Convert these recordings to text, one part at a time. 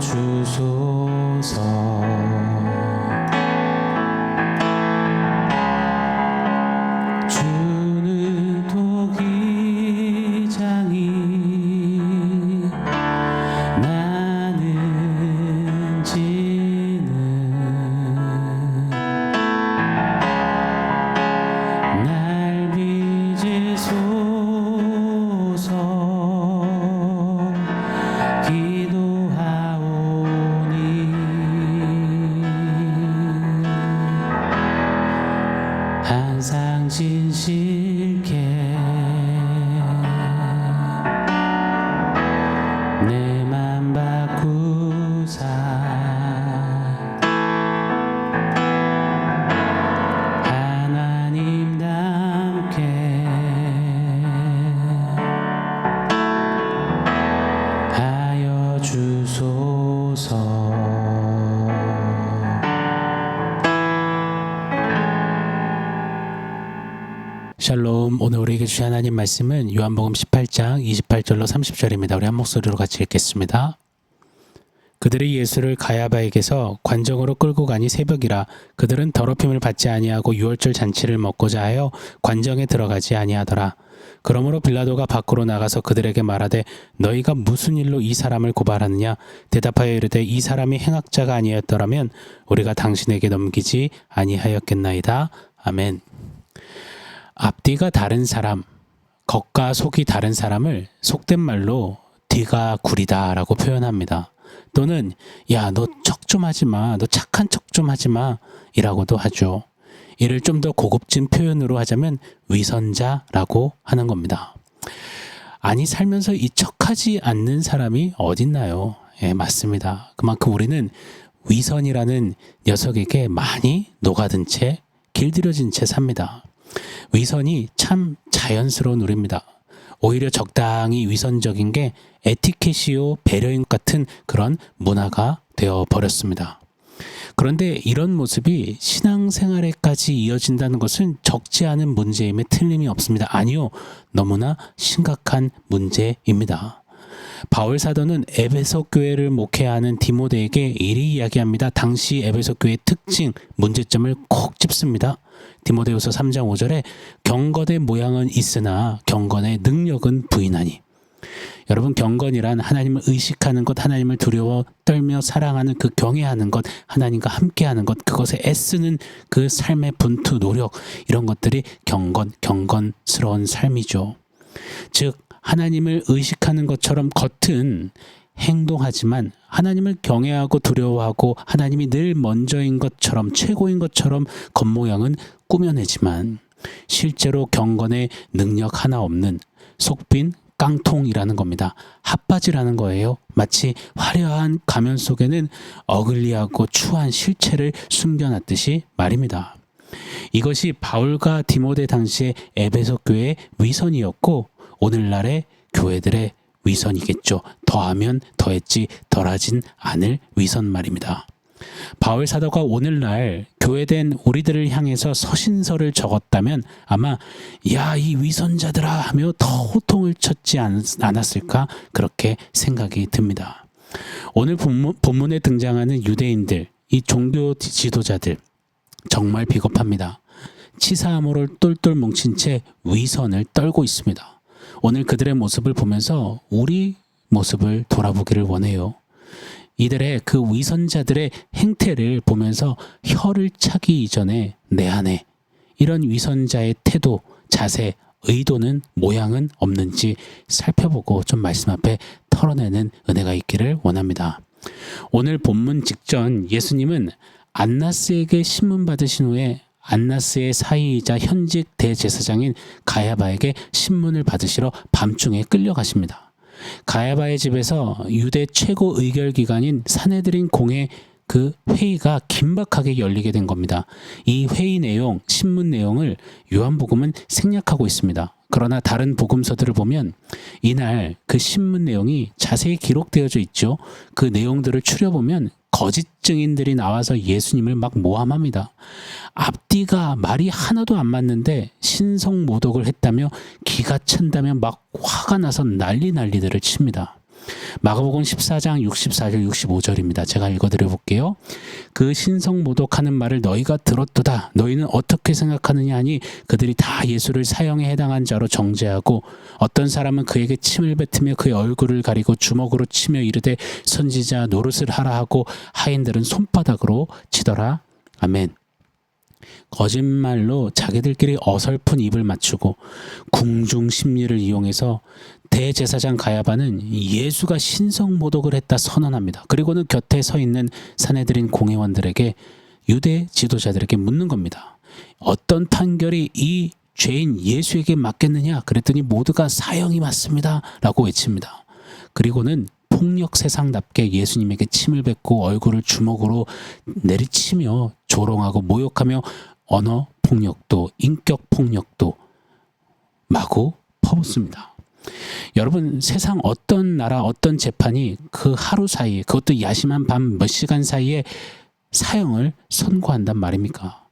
주소서. 주는 토기장이 나는 지는 날 빚으소서. 기도하오니 항상 진실케 내 맘 바꾸사 하나님답게 하여 주소서. 샬롬. 오늘 우리에게 주신 하나님 말씀은 요한복음 18장 28절로 30절입니다. 우리 한 목소리로 같이 읽겠습니다. 그들이 예수를 가야바에게서 관정으로 끌고 가니 새벽이라. 그들은 더럽힘을 받지 아니하고 유월절 잔치를 먹고자 하여 관정에 들어가지 아니하더라. 그러므로 빌라도가 밖으로 나가서 그들에게 말하되 너희가 무슨 일로 이 사람을 고발하느냐. 대답하여 이르되 이 사람이 행악자가 아니었더라면 우리가 당신에게 넘기지 아니하였겠나이다. 아멘. 앞뒤가 다른 사람, 겉과 속이 다른 사람을 속된 말로 뒤가 구리다 라고 표현합니다. 또는 야, 너 척 좀 하지 마, 너 착한 척 좀 하지 마 이라고도 하죠. 이를 좀 더 고급진 표현으로 하자면 위선자라고 하는 겁니다. 아니, 살면서 이 척하지 않는 사람이 어딨나요? 예, 맞습니다. 그만큼 우리는 위선이라는 녀석에게 많이 녹아든 채, 길들여진 채 삽니다. 위선이 참 자연스러운 우리입니다. 오히려 적당히 위선적인 게 에티켓이요 배려인 같은 그런 문화가 되어버렸습니다. 그런데 이런 모습이 신앙생활에까지 이어진다는 것은 적지 않은 문제임에 틀림이 없습니다. 아니요, 너무나 심각한 문제입니다. 바울 사도는 에베소 교회를 목회하는 디모데에게 이리 이야기합니다. 당시 에베소 교회의 특징, 문제점을 콕 짚습니다. 디모데후서 3장 5절에 경건의 모양은 있으나 경건의 능력은 부인하니. 여러분, 경건이란 하나님을 의식하는 것, 하나님을 두려워 떨며 사랑하는 그 경외하는 것, 하나님과 함께하는 것, 그것에 애쓰는 그 삶의 분투, 노력, 이런 것들이 경건스러운 삶이죠. 즉 하나님을 의식하는 것처럼 겉은 행동하지만 하나님을 경외하고 두려워하고 하나님이 늘 먼저인 것처럼 최고인 것처럼 겉모양은 꾸며내지만 실제로 경건의 능력 하나 없는 속빈 깡통이라는 겁니다. 핫바지라는 거예요. 마치 화려한 가면 속에는 어글리하고 추한 실체를 숨겨놨듯이 말입니다. 이것이 바울과 디모데 당시의 에베소 교회의 위선이었고 오늘날의 교회들의 위선이겠죠. 더하면 더했지 덜하진 않을 위선 말입니다. 바울 사도가 오늘날 교회된 우리들을 향해서 서신서를 적었다면 아마 야, 이 위선자들아 하며 더 호통을 쳤지 않았을까 그렇게 생각이 듭니다. 오늘 본문에 등장하는 유대인들, 이 종교 지도자들 정말 비겁합니다. 치사함으로 똘똘 뭉친 채 위선을 떨고 있습니다. 오늘 그들의 모습을 보면서 우리 모습을 돌아보기를 원해요. 이들의 그 위선자들의 행태를 보면서 혀를 차기 이전에 내 안에 이런 위선자의 태도, 자세, 의도는 모양은 없는지 살펴보고 좀 말씀 앞에 털어내는 은혜가 있기를 원합니다. 오늘 본문 직전 예수님은 안나스에게 신문 받으신 후에 안나스의 사이이자 현직 대제사장인 가야바에게 신문을 받으시러 밤중에 끌려가십니다. 가야바의 집에서 유대 최고 의결기관인 사네드린 공회 그 회의가 긴박하게 열리게 된 겁니다. 이 회의 내용, 신문 내용을 요한복음은 생략하고 있습니다. 그러나 다른 복음서들을 보면 이날 그 신문 내용이 자세히 기록되어져 있죠. 그 내용들을 추려보면 거짓 증인들이 나와서 예수님을 막 모함합니다. 앞뒤가 말이 하나도 안 맞는데 신성모독을 했다며 기가 찬다며 막 화가 나서 난리들을 칩니다. 마가복음 14장 64절 65절입니다. 제가 읽어드려 볼게요. 그 신성 모독하는 말을 너희가 들었도다. 너희는 어떻게 생각하느냐 하니 그들이 다 예수를 사형에 해당한 자로 정죄하고 어떤 사람은 그에게 침을 뱉으며 그의 얼굴을 가리고 주먹으로 치며 이르되 선지자 노릇을 하라 하고 하인들은 손바닥으로 치더라. 아멘. 거짓말로 자기들끼리 어설픈 입을 맞추고 궁중 심리를 이용해서 대제사장 가야바는 예수가 신성모독을 했다 선언합니다. 그리고는 곁에 서 있는 산헤드린 공회원들에게 유대 지도자들에게 묻는 겁니다. 어떤 판결이 이 죄인 예수에게 맞겠느냐? 그랬더니 모두가 사형이 맞습니다 라고 외칩니다. 그리고는 폭력 세상답게 예수님에게 침을 뱉고 얼굴을 주먹으로 내리치며 조롱하고 모욕하며 언어 폭력도 인격 폭력도 마구 퍼붓습니다. 여러분, 세상 어떤 나라 어떤 재판이 그 하루 사이에, 그것도 야심한 밤 몇 시간 사이에 사형을 선고한단 말입니까?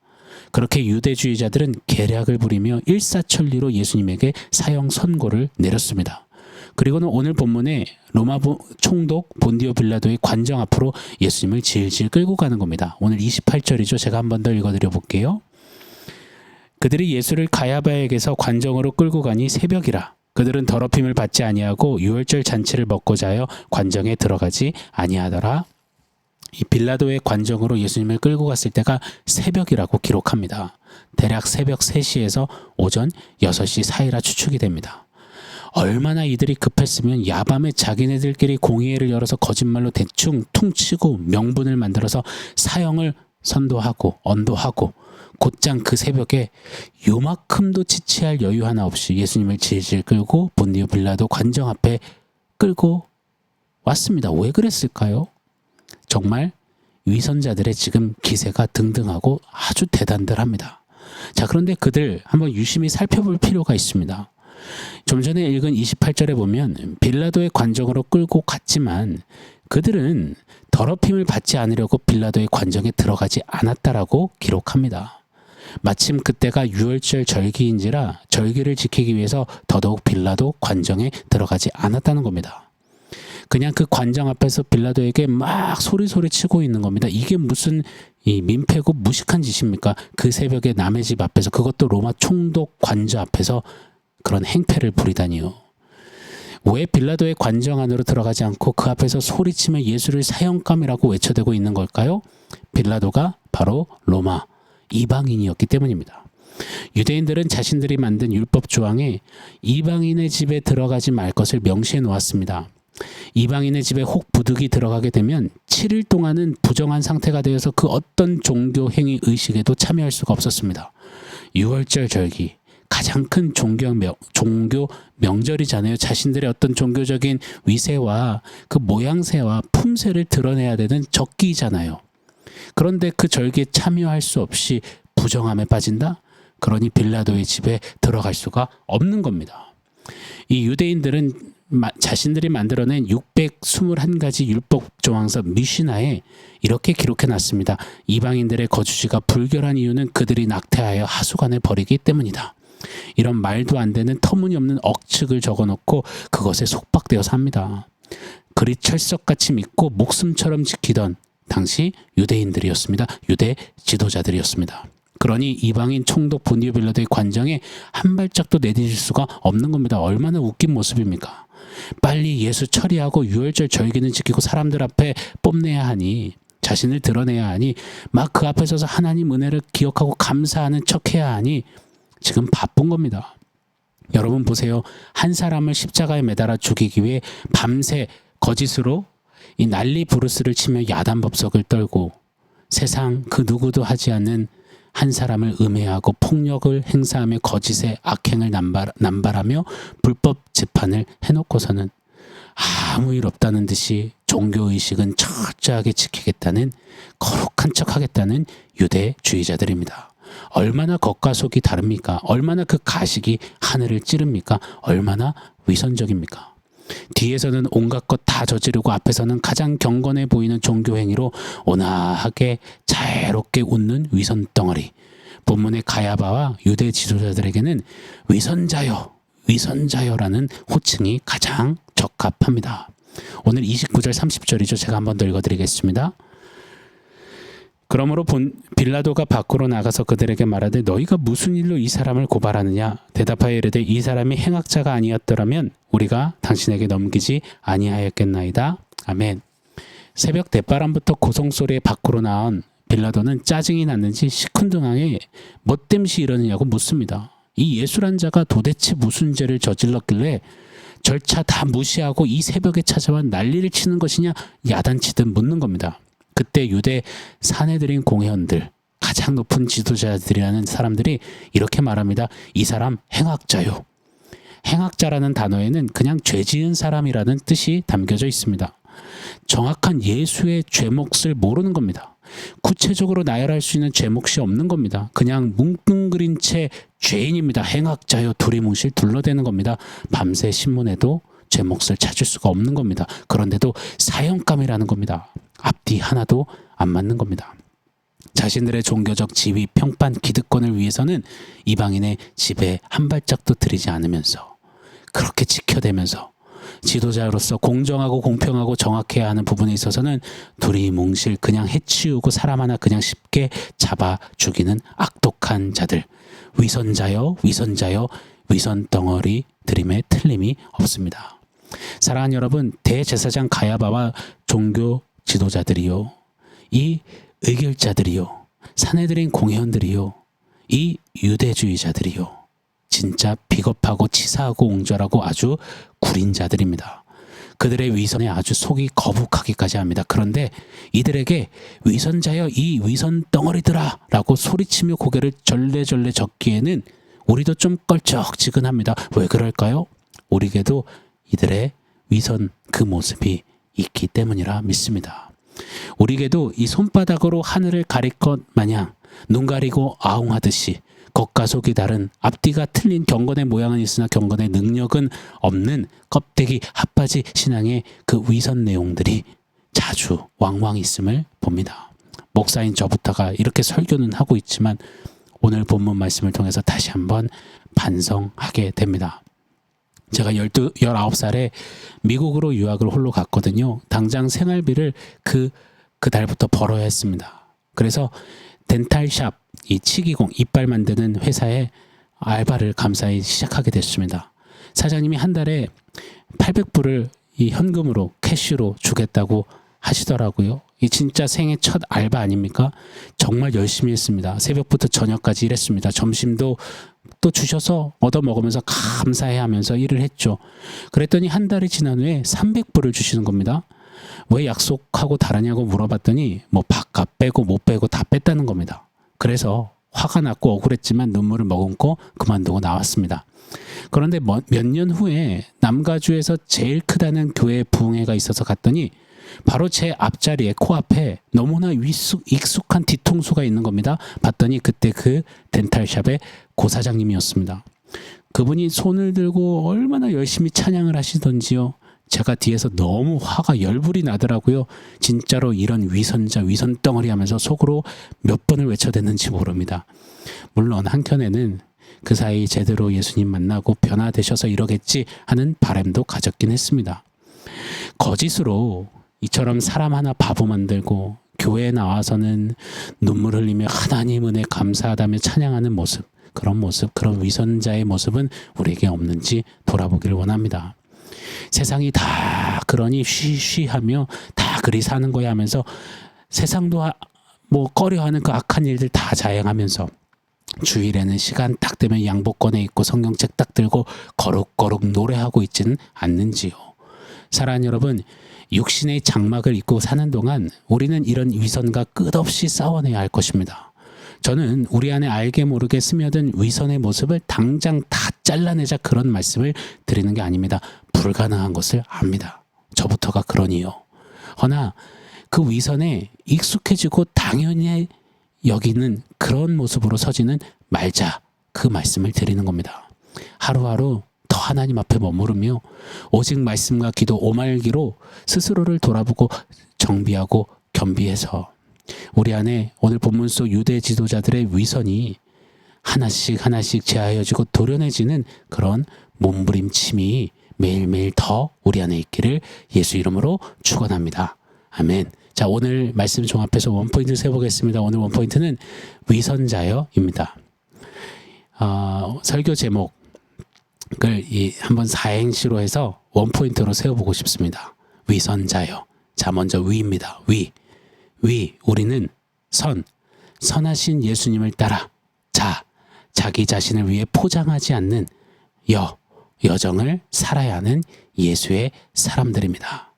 그렇게 유대주의자들은 계략을 부리며 일사천리로 예수님에게 사형 선고를 내렸습니다. 그리고는 오늘 본문에 로마 총독 본디오 빌라도의 관정 앞으로 예수님을 질질 끌고 가는 겁니다. 오늘 28절이죠. 제가 한 번 더 읽어드려 볼게요. 그들이 예수를 가야바에게서 관정으로 끌고 가니 새벽이라. 그들은 더럽힘을 받지 아니하고 유월절 잔치를 먹고자 하여 관정에 들어가지 아니하더라. 이 빌라도의 관정으로 예수님을 끌고 갔을 때가 새벽이라고 기록합니다. 대략 새벽 3시에서 오전 6시 사이라 추측이 됩니다. 얼마나 이들이 급했으면 야밤에 자기네들끼리 공의회를 열어서 거짓말로 대충 퉁치고 명분을 만들어서 사형을 선도하고 언도하고 곧장 그 새벽에 요만큼도 지체할 여유 하나 없이 예수님을 질질 끌고 본디오 빌라도 관정 앞에 끌고 왔습니다. 왜 그랬을까요? 정말 위선자들의 지금 기세가 등등하고 아주 대단들합니다. 자, 그런데 그들 한번 유심히 살펴볼 필요가 있습니다. 좀 전에 읽은 28절에 보면 빌라도의 관정으로 끌고 갔지만 그들은 더럽힘을 받지 않으려고 빌라도의 관정에 들어가지 않았다라고 기록합니다. 마침 그때가 유월절 절기인지라 절기를 지키기 위해서 더더욱 빌라도 관정에 들어가지 않았다는 겁니다. 그냥 그 관정 앞에서 빌라도에게 막 소리소리 치고 있는 겁니다. 이게 무슨 이 민폐고 무식한 짓입니까? 그 새벽에 남의 집 앞에서, 그것도 로마 총독 관저 앞에서 그런 행패를 부리다니요. 왜 빌라도의 관정 안으로 들어가지 않고 그 앞에서 소리치며 예수를 사형감이라고 외쳐대고 있는 걸까요? 빌라도가 바로 로마 이방인이었기 때문입니다. 유대인들은 자신들이 만든 율법 조항에 이방인의 집에 들어가지 말 것을 명시해 놓았습니다. 이방인의 집에 혹 부득이 들어가게 되면 7일 동안은 부정한 상태가 되어서 그 어떤 종교 행위 의식에도 참여할 수가 없었습니다. 유월절 절기, 가장 큰 종교 명절이잖아요. 자신들의 어떤 종교적인 위세와 그 모양새와 품새를 드러내야 되는 절기잖아요. 그런데 그 절기에 참여할 수 없이 부정함에 빠진다? 그러니 빌라도의 집에 들어갈 수가 없는 겁니다. 이 유대인들은 자신들이 만들어낸 621가지 율법 조항서 미시나에 이렇게 기록해 놨습니다. 이방인들의 거주지가 불결한 이유는 그들이 낙태하여 하수관을 벌이기 때문이다. 이런 말도 안 되는 터무니없는 억측을 적어놓고 그것에 속박되어서 합니다. 그리 철석같이 믿고 목숨처럼 지키던 당시 유대인들이었습니다. 유대 지도자들이었습니다. 그러니 이방인 총독 본디오 빌라도의 관정에 한 발짝도 내디딜 수가 없는 겁니다. 얼마나 웃긴 모습입니까? 빨리 예수 처리하고 유월절 절기는 지키고 사람들 앞에 뽐내야 하니, 자신을 드러내야 하니, 막 그 앞에 서서 하나님 은혜를 기억하고 감사하는 척해야 하니 지금 바쁜 겁니다. 여러분 보세요. 한 사람을 십자가에 매달아 죽이기 위해 밤새 거짓으로 이 난리 부르스를 치며 야단법석을 떨고 세상 그 누구도 하지 않는 한 사람을 음해하고 폭력을 행사하며 거짓의 악행을 남발하며 불법 재판을 해놓고서는 아무 일 없다는 듯이 종교의식은 철저하게 지키겠다는, 거룩한 척하겠다는 유대주의자들입니다. 얼마나 겉과 속이 다릅니까? 얼마나 그 가식이 하늘을 찌릅니까? 얼마나 위선적입니까? 뒤에서는 온갖 것 다 저지르고 앞에서는 가장 경건해 보이는 종교 행위로 온화하게 자유롭게 웃는 위선 덩어리. 본문의 가야바와 유대 지도자들에게는 위선자여라는 호칭이 가장 적합합니다. 오늘 29절 30절이죠. 제가 한 번 더 읽어드리겠습니다. 그러므로 빌라도가 밖으로 나가서 그들에게 말하되 너희가 무슨 일로 이 사람을 고발하느냐? 대답하여 이르되 이 사람이 행악자가 아니었더라면 우리가 당신에게 넘기지 아니하였겠나이다. 아멘. 새벽 대바람부터 고성소리에 밖으로 나온 빌라도는 짜증이 났는지 시큰둥하게 뭐 땜시 이러느냐고 묻습니다. 이 예수란 자가 도대체 무슨 죄를 저질렀길래 절차 다 무시하고 이 새벽에 찾아와 난리를 치는 것이냐 야단치듯 묻는 겁니다. 그때 유대 사내들인 공회원들, 가장 높은 지도자들이라는 사람들이 이렇게 말합니다. 이 사람 행악자요. 행악자라는 단어에는 그냥 죄 지은 사람이라는 뜻이 담겨져 있습니다. 정확한 예수의 죄몫을 모르는 겁니다. 구체적으로 나열할 수 있는 죄몫이 없는 겁니다. 그냥 뭉뚱그린 채 죄인입니다. 행악자요 두리뭉실 둘러대는 겁니다. 밤새 신문에도 죄몫을 찾을 수가 없는 겁니다. 그런데도 사형감이라는 겁니다. 앞뒤 하나도 안 맞는 겁니다. 자신들의 종교적 지위, 평판, 기득권을 위해서는 이방인의 집에 한 발짝도 들이지 않으면서 그렇게 지켜대면서 지도자로서 공정하고 공평하고 정확해야 하는 부분에 있어서는 두리뭉실 그냥 해치우고 사람 하나 그냥 쉽게 잡아 죽이는 악독한 자들, 위선자여 위선자여 위선덩어리 들임에 틀림이 없습니다. 사랑하는 여러분, 대제사장 가야바와 종교 지도자들이요, 이 의결자들이요, 사내들인 공회원들이요, 이 유대주의자들이요, 진짜 비겁하고 치사하고 옹졸하고 아주 구린 자들입니다. 그들의 위선에 아주 속이 거북하기까지 합니다. 그런데 이들에게 위선자여 이 위선 덩어리들아 라고 소리치며 고개를 절레절레 젓기에는 우리도 좀 껄쩍지근합니다. 왜 그럴까요? 우리에게도 이들의 위선 그 모습이 있기 때문이라 믿습니다. 우리에게도 이 손바닥으로 하늘을 가릴 것 마냥 눈 가리고 아웅하듯이 겉과 속이 다른 앞뒤가 틀린 경건의 모양은 있으나 경건의 능력은 없는 껍데기 핫바지 신앙의 그 위선 내용들이 자주 왕왕 있음을 봅니다. 목사인 저부터가 이렇게 설교는 하고 있지만 오늘 본문 말씀을 통해서 다시 한번 반성하게 됩니다. 제가 19살에 미국으로 유학을 홀로 갔거든요. 당장 생활비를 그 달부터 벌어야 했습니다. 그래서 덴탈샵, 이 치기공, 이빨 만드는 회사에 알바를 감사히 시작하게 됐습니다. 사장님이 한 달에 800불을 이 현금으로 캐시로 주겠다고 하시더라고요. 이 진짜 생애 첫 알바 아닙니까? 정말 열심히 했습니다. 새벽부터 저녁까지 일했습니다. 점심도 또 주셔서 얻어먹으면서 감사해 하면서 일을 했죠. 그랬더니 한 달이 지난 후에 300불을 주시는 겁니다. 왜 약속하고 다르냐고 물어봤더니 뭐 밥값 빼고 못 빼고 다 뺐다는 겁니다. 그래서 화가 났고 억울했지만 눈물을 머금고 그만두고 나왔습니다. 그런데 몇 년 후에 남가주에서 제일 크다는 교회 부흥회가 있어서 갔더니 바로 제 앞자리에 코앞에 너무나 익숙한 뒤통수가 있는 겁니다. 봤더니 그때 그 덴탈샵의 고사장님이었습니다. 그분이 손을 들고 얼마나 열심히 찬양을 하시던지요. 제가 뒤에서 너무 화가 열불이 나더라고요. 진짜로 이런 위선자, 위선덩어리 하면서 속으로 몇 번을 외쳐댔는지 모릅니다. 물론 한켠에는 그 사이 제대로 예수님 만나고 변화되셔서 이러겠지 하는 바람도 가졌긴 했습니다. 거짓으로 이처럼 사람 하나 바보 만들고 교회에 나와서는 눈물 흘리며 하나님 은혜 감사하다며 찬양하는 모습, 그런 위선자의 모습은 우리에게 없는지 돌아보길 원합니다. 세상이 다 그러니 쉬쉬하며 다 그리 사는 거야 하면서 세상도 뭐 꺼려하는 그 악한 일들 다 자행하면서 주일에는 시간 딱 되면 양복권에 입고 성경책 딱 들고 거룩거룩 노래하고 있지는 않는지요. 사랑하는 여러분, 육신의 장막을 입고 사는 동안 우리는 이런 위선과 끝없이 싸워내야 할 것입니다. 저는 우리 안에 알게 모르게 스며든 위선의 모습을 당장 다 잘라내자 그런 말씀을 드리는 게 아닙니다. 불가능한 것을 압니다. 저부터가 그러니요. 허나 그 위선에 익숙해지고 당연히 여기는 그런 모습으로 서지는 말자, 그 말씀을 드리는 겁니다. 하루하루 더 하나님 앞에 머무르며 오직 말씀과 기도 오말기로 스스로를 돌아보고 정비하고 겸비해서 우리 안에 오늘 본문 속 유대 지도자들의 위선이 하나씩 하나씩 제하여지고 도련해지는 그런 몸부림침이 매일매일 더 우리 안에 있기를 예수 이름으로 축원합니다. 아멘. 자, 오늘 말씀 종합해서 원포인트 세워보겠습니다. 오늘 원포인트는 위선자여입니다. 설교 제목을 한번 사행시로 해서 원포인트로 세워보고 싶습니다. 위선자여. 자, 먼저 위입니다. 위. 우리는 선하신 예수님을 따라 자기 자신을 위해 포장하지 않는 여정을 살아야 하는 예수의 사람들입니다.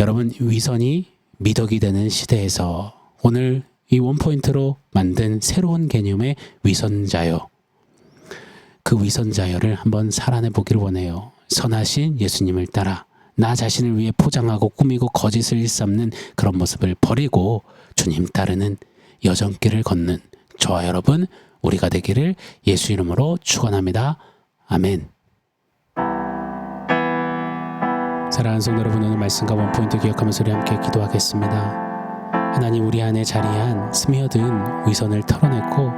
여러분, 위선이 미덕이 되는 시대에서 오늘 이 원포인트로 만든 새로운 개념의 위선자여, 그 위선자여를 한번 살아내 보기를 원해요. 선하신 예수님을 따라 나 자신을 위해 포장하고 꾸미고 거짓을 일삼는 그런 모습을 버리고 주님 따르는 여정길을 걷는 저와 여러분 우리가 되기를 예수 이름으로 축원합니다. 아멘. 사랑하는 성도 여러분, 오늘 말씀과 원포인트 기억하면서 우리 함께 기도하겠습니다. 하나님, 우리 안에 자리한 스며든 위선을 털어내고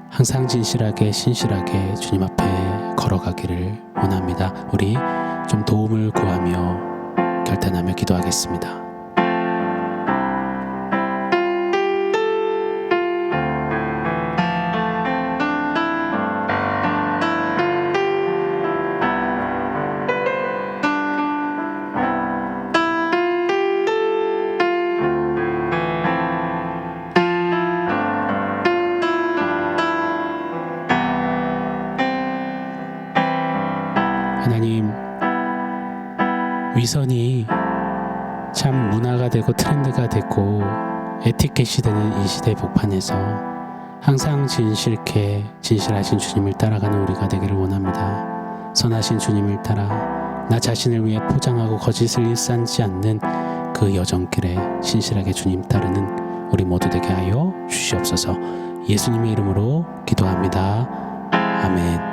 항상 진실하게 신실하게 주님 앞에 걸어가기를 원합니다. 우리 좀 도움을 구하며 결단하며 기도하겠습니다. 하나님, 위선이 참 문화가 되고 트렌드가 되고 에티켓이 되는 이 시대 복판에서 항상 진실하신 주님을 따라가는 우리가 되기를 원합니다. 선하신 주님을 따라 나 자신을 위해 포장하고 거짓을 일삼지 않는 그 여정길에 신실하게 주님 따르는 우리 모두 되게 하여 주시옵소서. 예수님의 이름으로 기도합니다. 아멘.